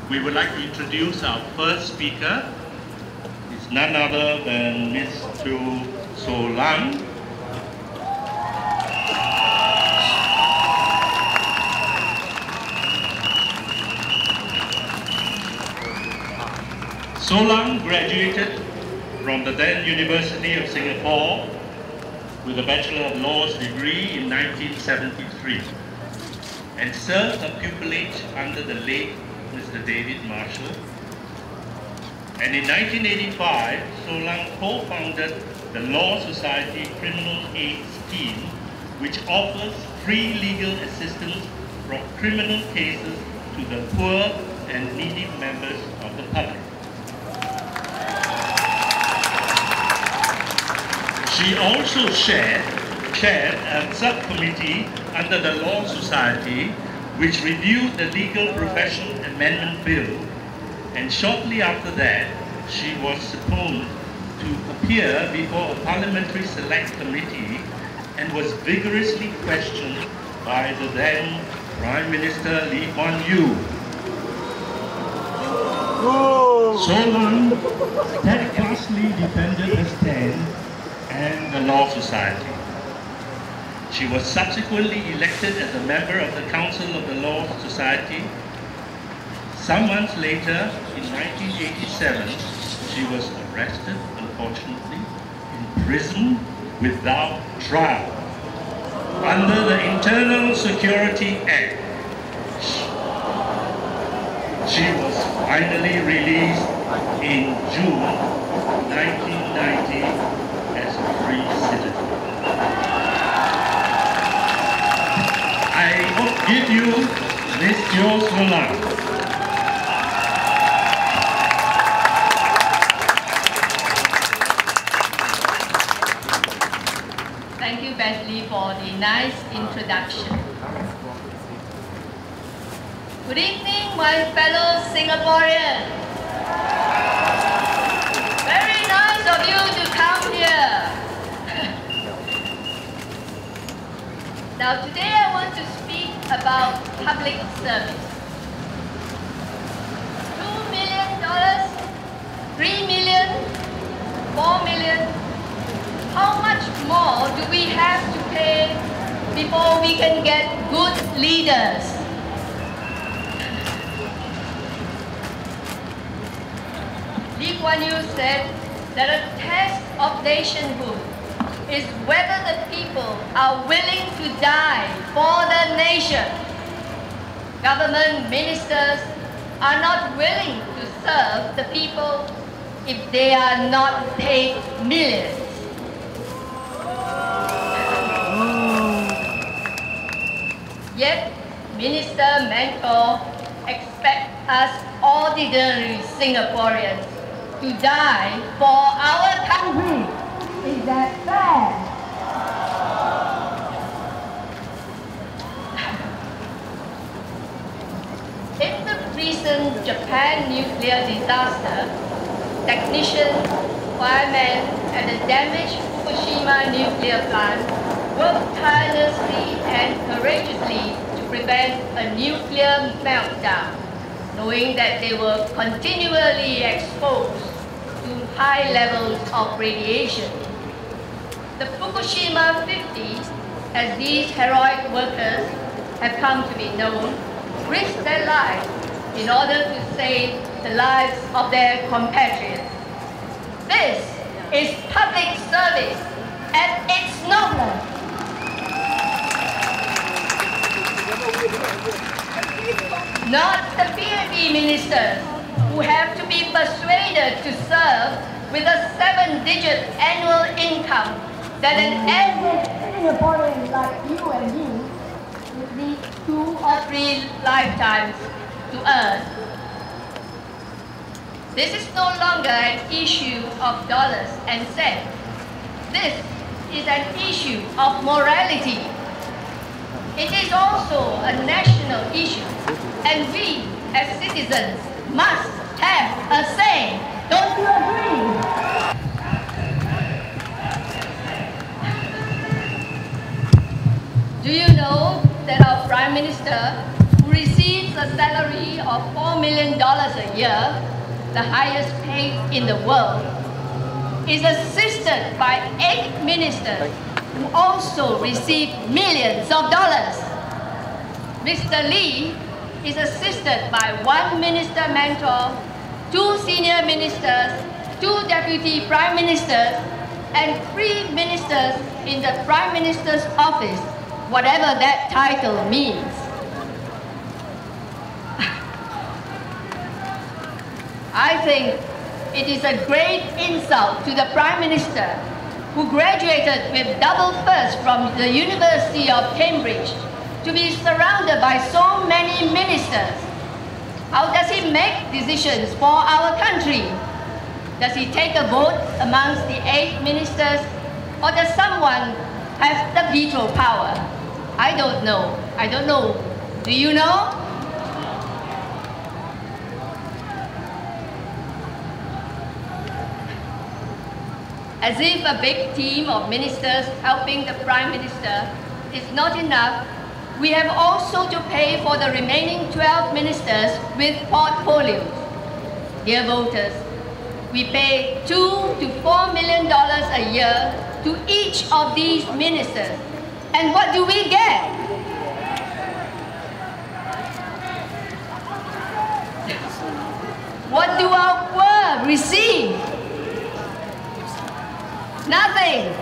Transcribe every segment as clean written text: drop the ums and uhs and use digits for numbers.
we would like to introduce our first speaker. It's none other than Ms. Teo Soh Lung. Soh Lung graduated from the then University of Singapore with a Bachelor of Laws degree in 1973 and served her pupillage under the late Mr. David Marshall. And in 1985, Soh Lung co-founded the Law Society Criminal Aid Scheme, which offers free legal assistance from criminal cases to the poor and needy members of the public. She also chaired a subcommittee under the Law Society which reviewed the Legal Profession Amendment Bill, and shortly after that she was summoned to appear before a parliamentary select committee and was vigorously questioned by the then Prime Minister Lee Kuan Yew. Soh Lung steadfastly defended her stand and the Law Society. She was subsequently elected as a member of the Council of the Law Society. Some months later, in 1987, she was arrested, unfortunately, imprisoned without trial. Under the Internal Security Act, she was finally released in June 1990 as a free citizen. I will give you Ms. Teo Soh Lung. Thank you, Bentley, for the nice introduction. Good evening, my fellow Singaporeans. Very nice of you to come here. Now, today I want to speak about public service. $2 million, $3 million, $4 million. How much more do we have to pay before we can get good leaders? Lee Kuan Yew said that a test of nationhood is whether the people are willing to die for the nation. Government ministers are not willing to serve the people if they are not paid millions. Yet, Minister Mentor expects us ordinary Singaporeans to die for our country. Is that fair? In the recent Japan nuclear disaster, technicians, firemen at the damaged Fukushima nuclear plant worked tirelessly and courageously to prevent a nuclear meltdown, knowing that they were continually exposed to high levels of radiation. The Fukushima 50, as these heroic workers have come to be known, risked their lives in order to save the lives of their compatriots. This is public service at its noblest. Not the PhD ministers who have to be persuaded to serve with a 7-digit annual income that an average Singaporean like you and me would need 2 or 3 lifetimes to earn. This is no longer an issue of dollars and cents. This is an issue of morality. It is also a national issue, and we, as citizens, must have a say. Don't you agree? Do you know that our Prime Minister, who receives a salary of $4 million a year, the highest paid in the world, is assisted by 8 ministers who also receive millions of dollars. Mr. Lee is assisted by 1 minister mentor, 2 senior ministers, 2 deputy prime ministers, and 3 ministers in the Prime Minister's office, whatever that title means. I think it is a great insult to the Prime Minister, who graduated with double first from the University of Cambridge, to be surrounded by so many ministers. How does he make decisions for our country? Does he take a vote amongst the 8 ministers, or does someone have the veto power? I don't know. I don't know. Do you know? As if a big team of ministers helping the Prime Minister is not enough, we have also to pay for the remaining 12 ministers with portfolios. Dear voters, we pay $2 to $4 million a year to each of these ministers. And what do we get? What do our poor receive? Nothing.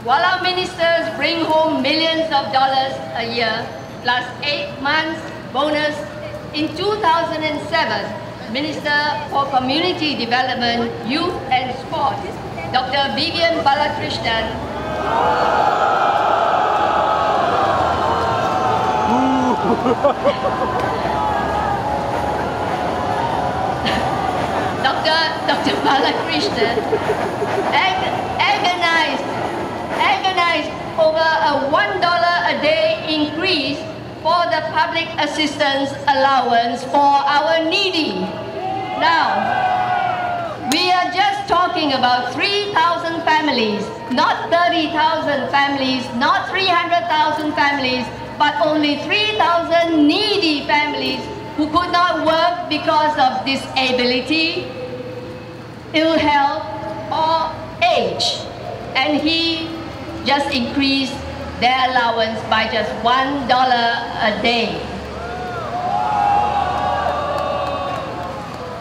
While our ministers bring home millions of dollars a year, plus 8 months bonus, in 2007, Minister for Community Development, Youth and Sport, Dr. Vivian Balakrishnan, Dr. Balakrishnan agonized over a $1 a day increase for the public assistance allowance for our needy. Now, we are just talking about 3,000 families, not 30,000 families, not 300,000 families, but only 3,000 needy families who could not work because of disability, ill health, or age. And he just increased their allowance by just $1 a day.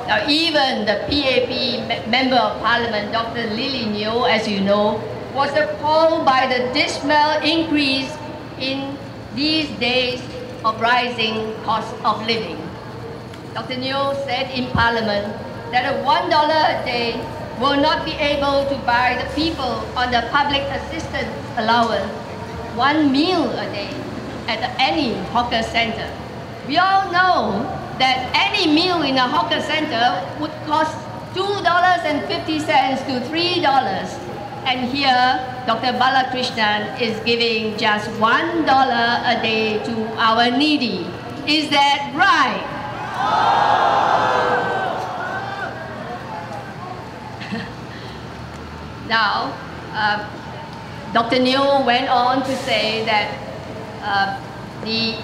Now, even the PAP Member of Parliament, Dr. Lily Neo, as you know, was appalled by the dismal increase in these days of rising cost of living. Dr. Neo said in Parliament that a $1 a day will not be able to buy the people on the public assistance allowance 1 meal a day at any hawker center. We all know that any meal in a hawker center would cost $2.50 to $3. And here, Dr. Balakrishnan is giving just $1 a day to our needy. Is that right? Now, Dr. Neo went on to say that the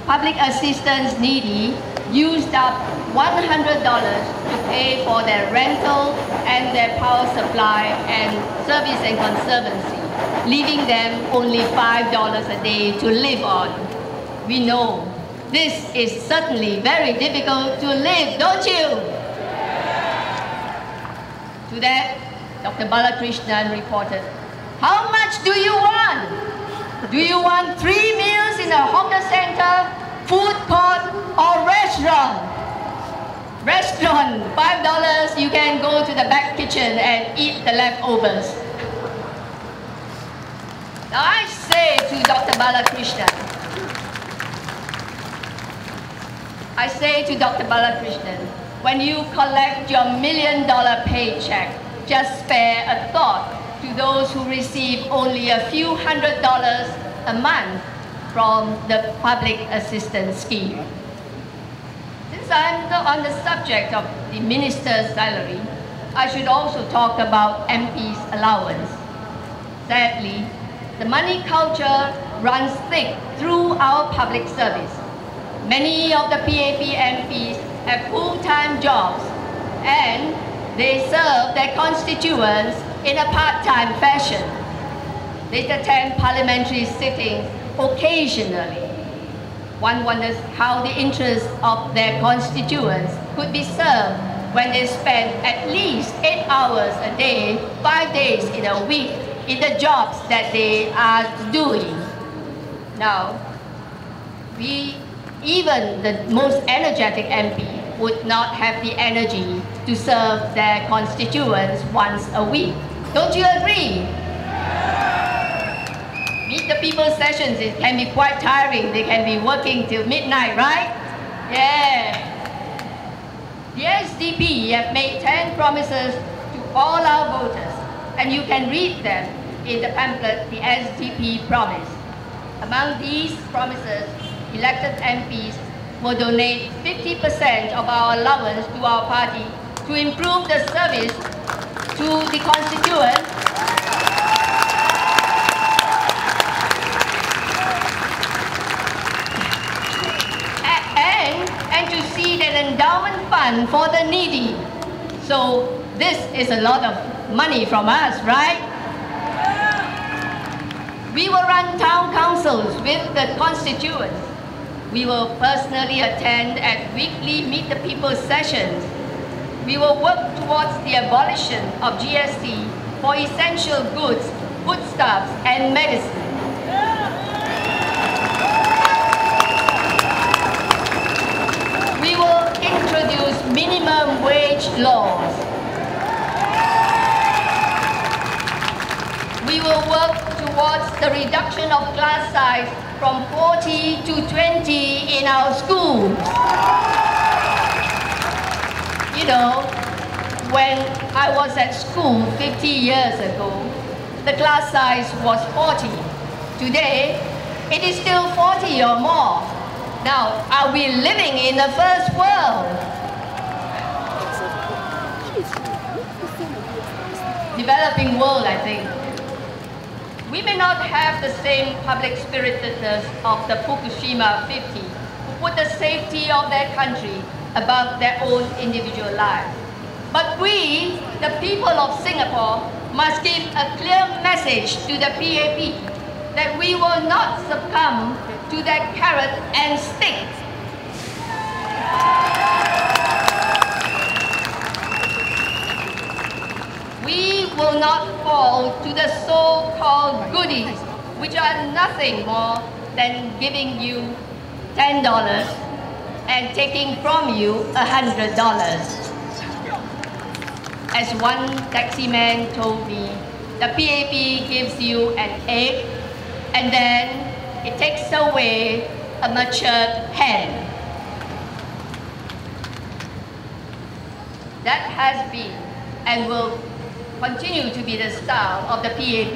public assistance needy used up $100 to pay for their rental and their power supply and service and conservancy, leaving them only $5 a day to live on. We know this is certainly very difficult to live, don't you? To that, Dr. Balakrishnan reported, "How much do you want? Do you want 3 meals in a hawker center, food court, or restaurant? Restaurant, $5, you can go to the back kitchen and eat the leftovers." Now I say to Dr. Balakrishnan, when you collect your $1 million paycheck, just spare a thought to those who receive only a few $100s a month from the public assistance scheme. Since I'm on the subject of the minister's salary, I should also talk about MP's allowance. Sadly, the money culture runs thick through our public service. Many of the PAP MPs have full-time jobs and they serve their constituents in a part-time fashion. They attend parliamentary sittings occasionally. One wonders how the interests of their constituents could be served when they spend at least 8 hours a day, 5 days in a week in the jobs that they are doing. Now, even the most energetic MP would not have the energy to serve their constituents once a week. Don't you agree? Meet the people sessions, it can be quite tiring. They can be working till midnight, right? Yeah. The SDP have made 10 promises to all our voters, and you can read them in the pamphlet, the SDP Promise. Among these promises, elected MPs will donate 50% of our allowance to our party to improve the service to the constituents and to seed an endowment fund for the needy. So this is a lot of money from us, right? We will run town councils with the constituents. We will personally attend at weekly Meet the People sessions. We will work towards the abolition of GST for essential goods, foodstuffs, and medicine. We will introduce minimum wage laws. We will work towards the reduction of class size from 40 to 20 in our schools. You know, when I was at school 50 years ago, the class size was 40. Today, it is still 40 or more. Now, are we living in the first world? Developing world, I think. We may not have the same public spiritedness of the Fukushima 50, who put the safety of their country above their own individual lives. But we, the people of Singapore, must give a clear message to the PAP that we will not succumb to that carrot and stick. We will not fall to the so-called goodies, which are nothing more than giving you $10 and taking from you $100. As one taxi man told me, the PAP gives you an egg and then it takes away a matured hen. That has been and will continue to be the style of the PAP.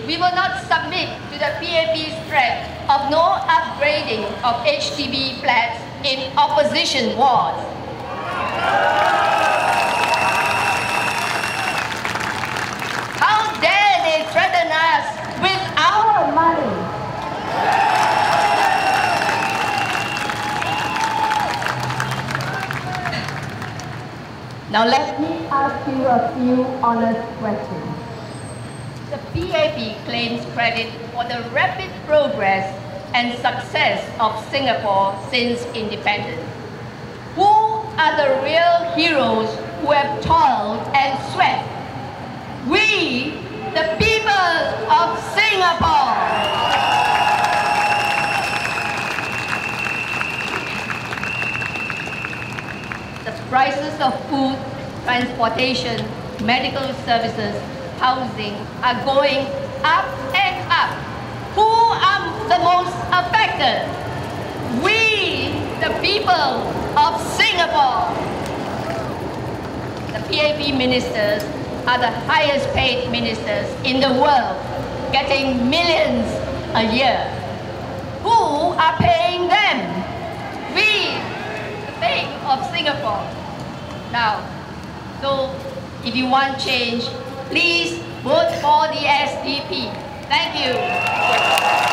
We will not submit to the PAP's threat of no upgrading of HDB flats in opposition wards. How dare they threaten us with our money? Now let me ask you a few honest questions. The PAP claims credit for the rapid progress and success of Singapore since independence. Who are the real heroes who have toiled and sweat? We, the people of Singapore. The prices of food, transportation, medical services, housing are going up and up. Who are the most affected? We, the people of Singapore. The PAP ministers are the highest paid ministers in the world, getting millions a year. Who are paying them? We, the people of Singapore. Now, so if you want change, please vote for the SDP. Thank you.